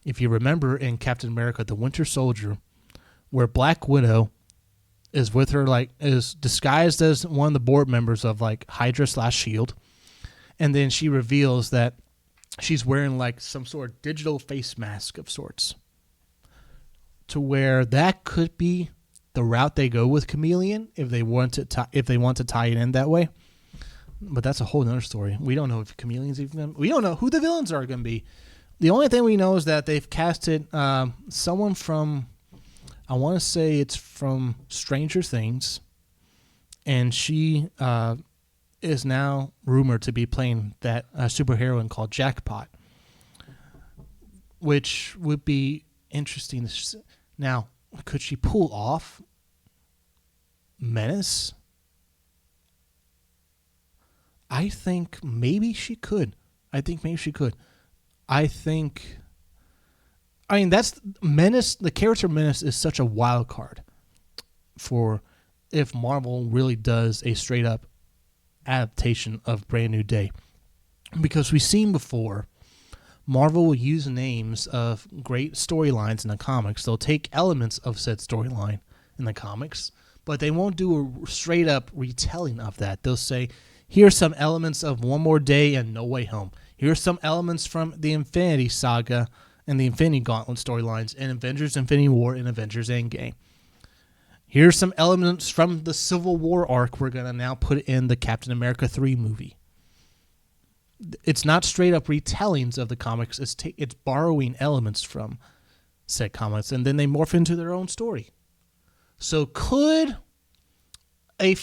if you remember, in Captain America, the Winter Soldier, where Black Widow is with her, like, is disguised as one of the board members of, like, Hydra/S.H.I.E.L.D. And then she reveals that she's wearing, like, some sort of digital face mask of sorts. To where that could be the route they go with Chameleon if they want to tie it in that way. But that's a whole other story. We don't know if Chameleon's even. We don't know who the villains are going to be. The only thing we know is that they've casted someone from, I want to say it's from Stranger Things, and she is now rumored to be playing that superheroine called Jackpot, which would be interesting. Now, could she pull off Menace? I think maybe she could. I mean, that's Menace. The character Menace is such a wild card for if Marvel really does a straight up adaptation of Brand New Day. Because we've seen before, Marvel will use names of great storylines in the comics. They'll take elements of said storyline in the comics, but they won't do a straight up retelling of that. They'll say, here's some elements of One More Day and No Way Home. Here's some elements from the Infinity Saga and the Infinity Gauntlet storylines in Avengers Infinity War and Avengers Endgame. Here's some elements from the Civil War arc we're going to now put in the Captain America 3 movie. It's not straight up retellings of the comics. It's borrowing elements from said comics, and then they morph into their own story. So could a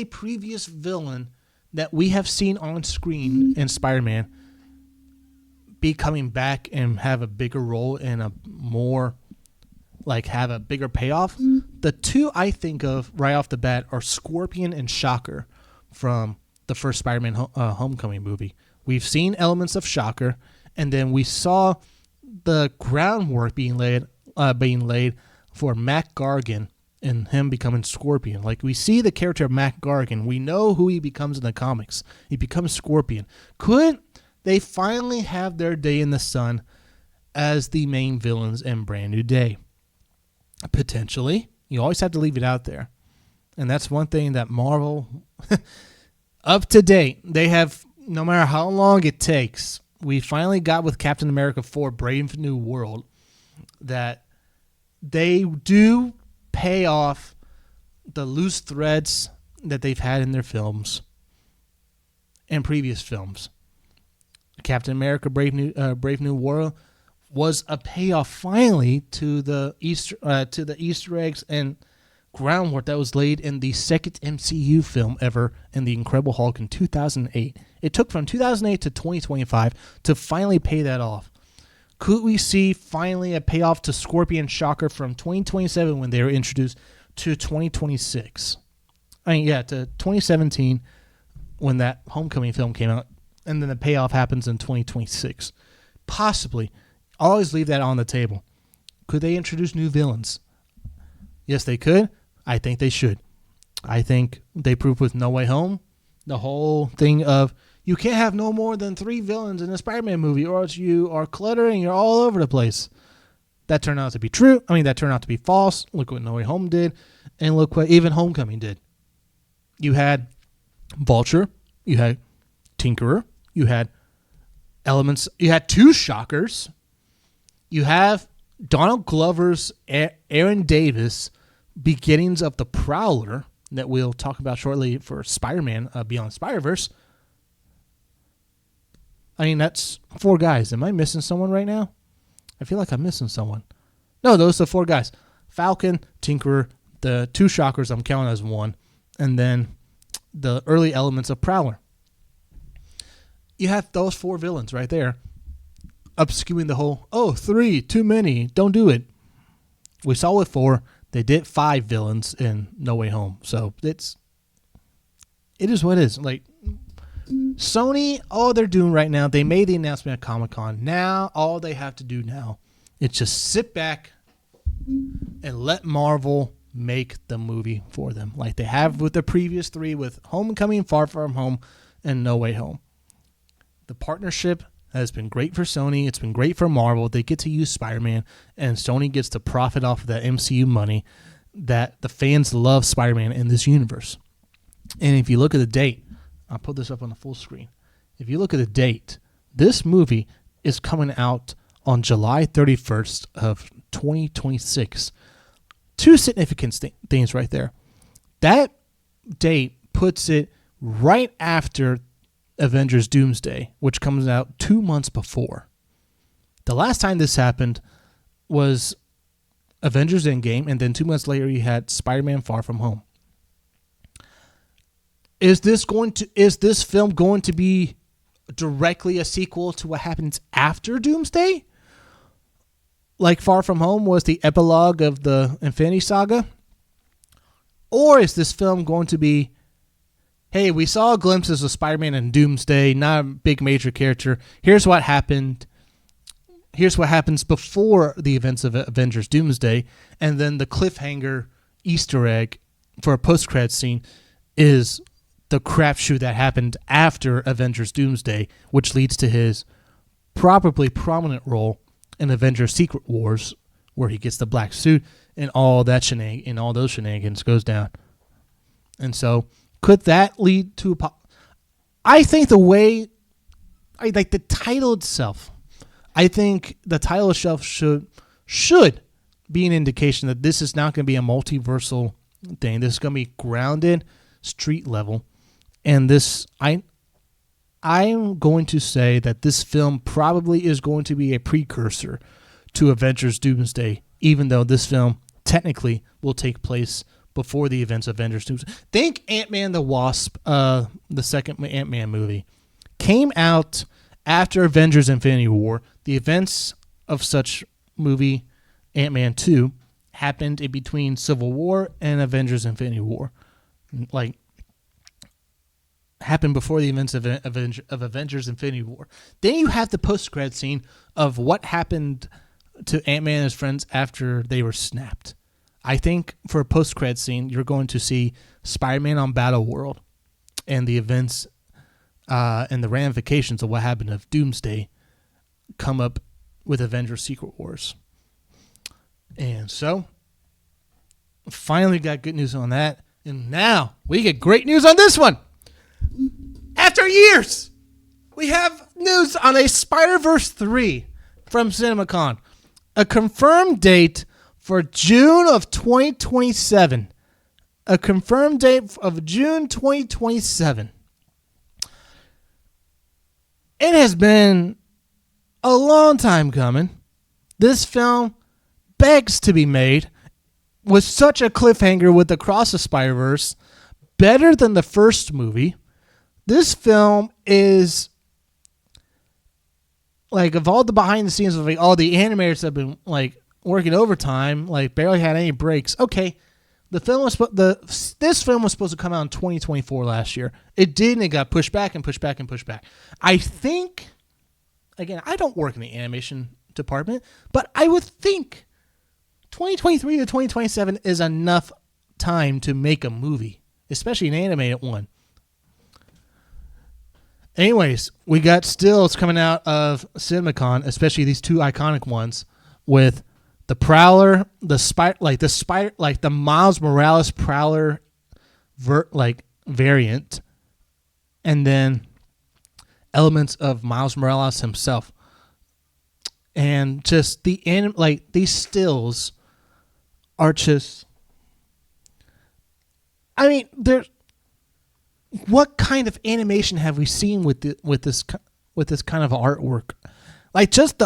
previous villain that we have seen on screen in Spider-Man be coming back and have a bigger role and a more, have a bigger payoff? The two I think of right off the bat are Scorpion and Shocker from the first Spider-Man Homecoming movie. We've seen elements of Shocker, and then we saw the groundwork being laid for Mac Gargan and him becoming Scorpion. We see the character of Mac Gargan. We know who he becomes in the comics. He becomes Scorpion. Could they finally have their day in the sun as the main villains in Brand New Day? Potentially. You always have to leave it out there. And that's one thing that Marvel, up to date, they have, no matter how long it takes, we finally got with Captain America 4 Brave New World, that they do pay off the loose threads that they've had in their films and previous films. Captain America Brave New World was a payoff finally to the Easter eggs and groundwork that was laid in the second MCU film ever in The Incredible Hulk in 2008. It took from 2008 to 2025 to finally pay that off. Could we see finally a payoff to Scorpion Shocker from 2027 when they were introduced to 2026? To 2017 when that Homecoming film came out, and then the payoff happens in 2026. Possibly. Always leave that on the table. Could they introduce new villains? Yes, they could. I think they should. I think they proved with No Way Home the whole thing of you can't have no more than 3 villains in a Spider-Man movie or else you are cluttering. You're all over the place. That turned out to be true. That turned out to be false. Look what No Way Home did. And look what even Homecoming did. You had Vulture. You had Tinkerer. You had elements. You had 2 Shockers. You have Donald Glover's Aaron Davis beginnings of the Prowler that we'll talk about shortly for Spider-Man Beyond Spider-Verse. That's 4 guys. Am I missing someone right now? I feel like I'm missing someone. No, those are the 4 guys. Falcon, Tinkerer, the 2 Shockers I'm counting as 1, and then the early elements of Prowler. You have those 4 villains right there, upskewing the whole, 3, too many, don't do it. We saw with 4, they did 5 villains in No Way Home. So it is what it is. Sony, all they're doing right now, they made the announcement at Comic-Con. Now, all they have to do now is just sit back and let Marvel make the movie for them, like they have with the previous 3 with Homecoming, Far From Home, and No Way Home. The partnership has been great for Sony. It's been great for Marvel. They get to use Spider-Man, and Sony gets to profit off of that MCU money that the fans love Spider-Man in this universe. And if you look at the date, I'll put this up on the full screen. If you look at the date, this movie is coming out on July 31st of 2026. 2 significant things right there. That date puts it right after Avengers Doomday, which comes out 2 months before. The last time this happened was Avengers Endgame, and then 2 months later you had Spider-Man Far From Home. Is this film going to be directly a sequel to what happens after Doomsday? Like Far From Home was the epilogue of the Infinity Saga? Or is this film going to be, hey, we saw glimpses of Spider-Man in Doomsday, not a big major character. Here's what happened. Here's what happens before the events of Avengers Doomsday. And then the cliffhanger Easter egg for a post-credit scene is the crapshoot that happened after Avengers Doomsday, which leads to his probably prominent role in Avengers Secret Wars, where he gets the black suit and all those shenanigans goes down. And so, could that lead to I think the way I like the title itself. I think the title itself should be an indication that this is not going to be a multiversal thing. This is going to be grounded, street level, and this I'm going to say that this film probably is going to be a precursor to Avengers Doomsday, even though this film technically will take place before the events of Avengers Doomsday. Think Ant-Man the Wasp, the second Ant-Man movie, came out after Avengers Infinity War. The events of such movie, Ant-Man 2, happened in between Civil War and Avengers Infinity War. Like, happened before the events of Avengers Infinity War. Then you have the post-credit scene of what happened to Ant-Man and his friends after they were snapped. I think for a post-credit scene, you're going to see Spider-Man on Battleworld and the events and the ramifications of what happened of Doomsday come up with Avengers Secret Wars. And so, finally got good news on that. And now, we get great news on this one. After years, we have news on a Spider-Verse 3 from CinemaCon. A confirmed date for June of 2027. A confirmed date of June 2027. It has been a long time coming. This film begs to be made with such a cliffhanger with Across the Spider-Verse. Better than the first movie. This film is like, of all the behind the scenes of like all the animators have been like working overtime, like barely had any breaks. Okay, this film was supposed to come out in 2024 last year. It didn't. It got pushed back and pushed back and pushed back. I think, again, I don't work in the animation department, but I would think 2023 to 2027 is enough time to make a movie, especially an animated one. Anyways, we got stills coming out of CinemaCon, especially these two iconic ones with the Prowler, the Miles Morales Prowler variant, and then elements of Miles Morales himself. And just these stills are just, I mean, what kind of animation have we seen with this kind of artwork? Like, just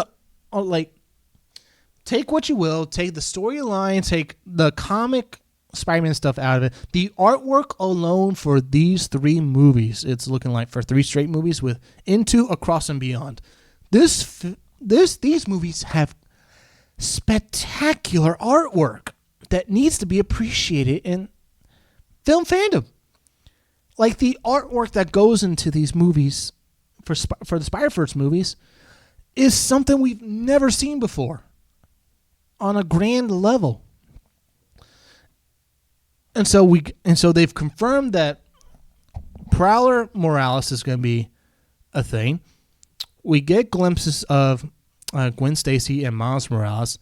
take what you will, take the storyline, take the comic Spider-Man stuff out of it. The artwork alone for these three movies, it's looking like for 3 straight movies with Into, Across, and Beyond. These movies have spectacular artwork that needs to be appreciated in film fandom. Like, the artwork that goes into these movies for the Spider-Verse movies is something we've never seen before on a grand level. And so they've confirmed that Prowler Morales is going to be a thing. We get glimpses of Gwen Stacy and Miles Morales.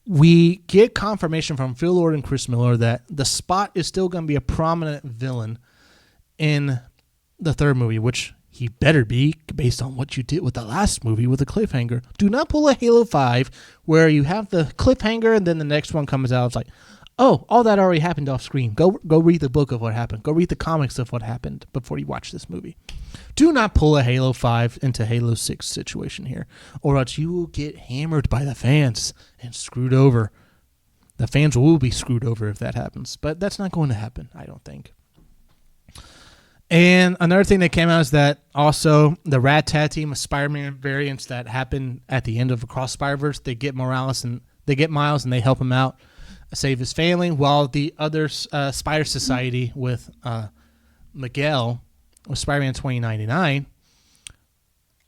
We get confirmation from Phil Lord and Chris Miller that the Spot is still going to be a prominent villain in the third movie, which he better be based on what you did with the last movie with the cliffhanger. Do not pull a Halo 5 where you have the cliffhanger and then the next one comes out. It's like, oh, all that already happened off screen. Go read the book of what happened. Go read the comics of what happened before you watch this movie. Do not pull a Halo 5 into Halo 6 situation here, or else you will get hammered by the fans and screwed over. The fans will be screwed over if that happens, but that's not going to happen, I don't think. And another thing that came out is that also the Rat Tat team of Spider-Man variants that happened at the end of Across Spider-Verse, they get Miles and they help him out, save his family, while the other Spider Society with Miguel, with Spider-Man 2099,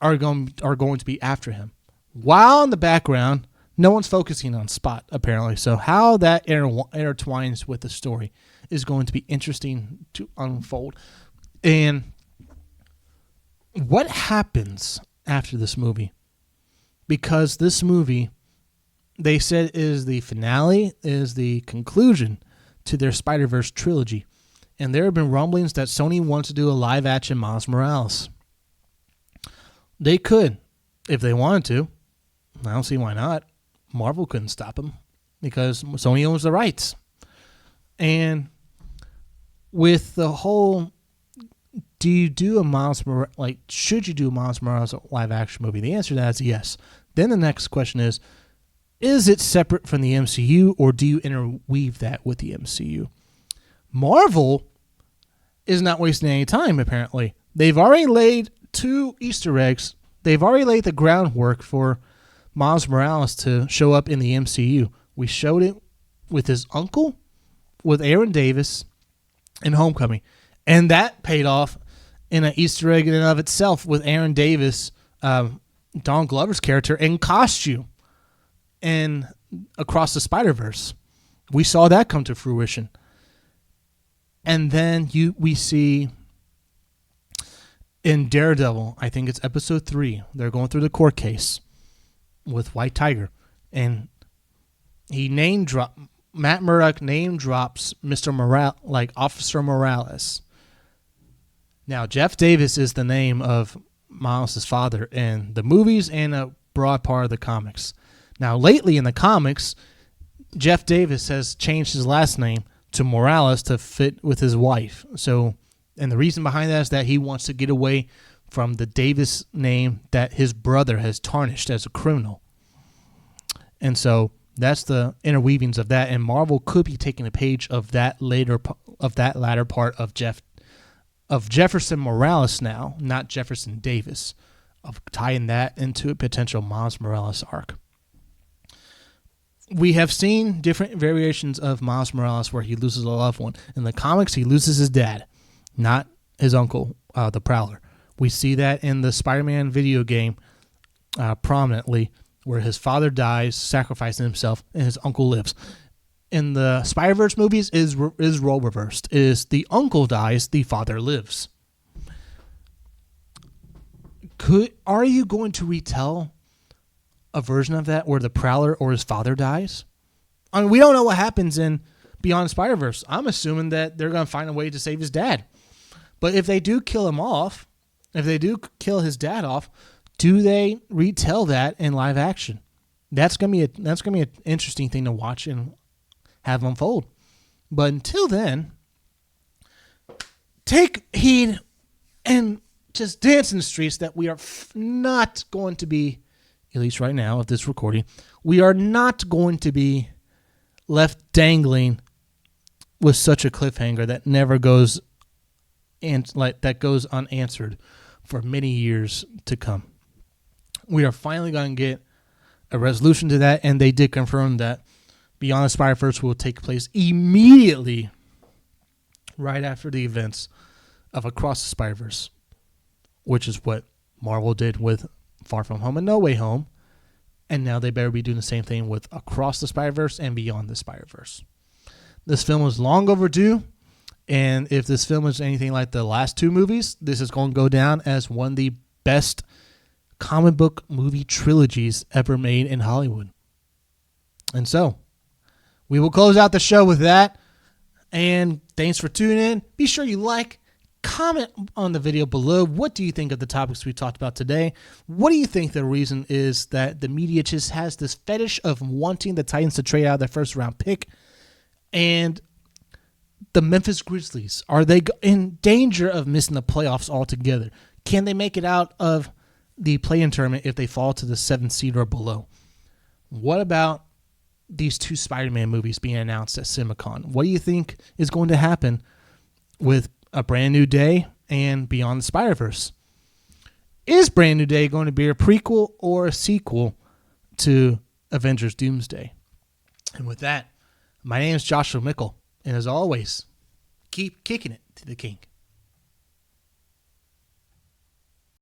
are going to be after him. While in the background, No one's focusing on Spot, apparently. So how that intertwines with the story is going to be interesting to unfold. And what happens after this movie? Because this movie, they said, is the finale, is the conclusion to their Spider-Verse trilogy. And there have been rumblings that Sony wants to do a live-action Miles Morales. They could, if they wanted to. I don't see why not. Marvel couldn't stop them because Sony owns the rights. And with the whole, do you do a Miles Morales, should you do a Miles Morales live action movie? The answer to that is yes. Then the next question is it separate from the MCU, or do you interweave that with the MCU? Marvel is not wasting any time, apparently. They've already laid 2 Easter eggs. They've already laid the groundwork for Miles Morales to show up in the MCU. We showed it with his uncle, with Aaron Davis, in Homecoming. And that paid off in an Easter egg in and of itself with Aaron Davis, Don Glover's character, in costume and Across the Spider-Verse. We saw that come to fruition. And then we see in Daredevil, I think it's episode 3, they're going through the court case with White Tiger, and Matt Murdock name drops Officer Morales. Now, Jeff Davis is the name of Miles' father in the movies and a broad part of the comics. Now, lately in the comics, Jeff Davis has changed his last name to Morales to fit with his wife. So, and the reason behind that is that he wants to get away from the Davis name that his brother has tarnished as a criminal. And so that's the interweavings of that. And Marvel could be taking a page of that latter part of Jefferson Morales now, not Jefferson Davis, of tying that into a potential Miles Morales arc. We have seen different variations of Miles Morales where he loses a loved one. In the comics, he loses his dad, not his uncle, the Prowler. We see that in the Spider-Man video game prominently, where his father dies, sacrificing himself, and his uncle lives. In the Spider-Verse movies, is role reversed. Is the uncle dies, the father lives. Are you going to retell a version of that where the Prowler or his father dies? I mean, we don't know what happens in Beyond Spider-Verse. I'm assuming that they're going to find a way to save his dad. But if they do kill him off, if they do kill his dad off, do they retell that in live action? That's gonna be an interesting thing to watch and have unfold. But until then, take heed and just dance in the streets that we are not going to be, at least right now of this recording, we are not going to be left dangling with such a cliffhanger that never goes that goes unanswered for many years to come. We are finally going to get a resolution to that, and they did confirm that Beyond the Spider-Verse will take place immediately right after the events of Across the Spider-Verse, which is what Marvel did with Far From Home and No Way Home, and now they better be doing the same thing with Across the Spider-Verse and Beyond the Spider-Verse. This film was long overdue, and if this film is anything like the last 2 movies, this is going to go down as one of the best comic book movie trilogies ever made in Hollywood. And so, we will close out the show with that. And thanks for tuning in. Be sure you comment on the video below. What do you think of the topics we talked about today? What do you think the reason is that the media just has this fetish of wanting the Titans to trade out their first round pick? And the Memphis Grizzlies, are they in danger of missing the playoffs altogether? Can they make it out of the play-in tournament if they fall to the 7th seed or below? What about these 2 Spider-Man movies being announced at CinemaCon? What do you think is going to happen with A Brand New Day and Beyond the Spider-Verse? Is Brand New Day going to be a prequel or a sequel to Avengers Doomsday? And with that, my name is Joshua Mickle, and as always, keep kicking it to the king.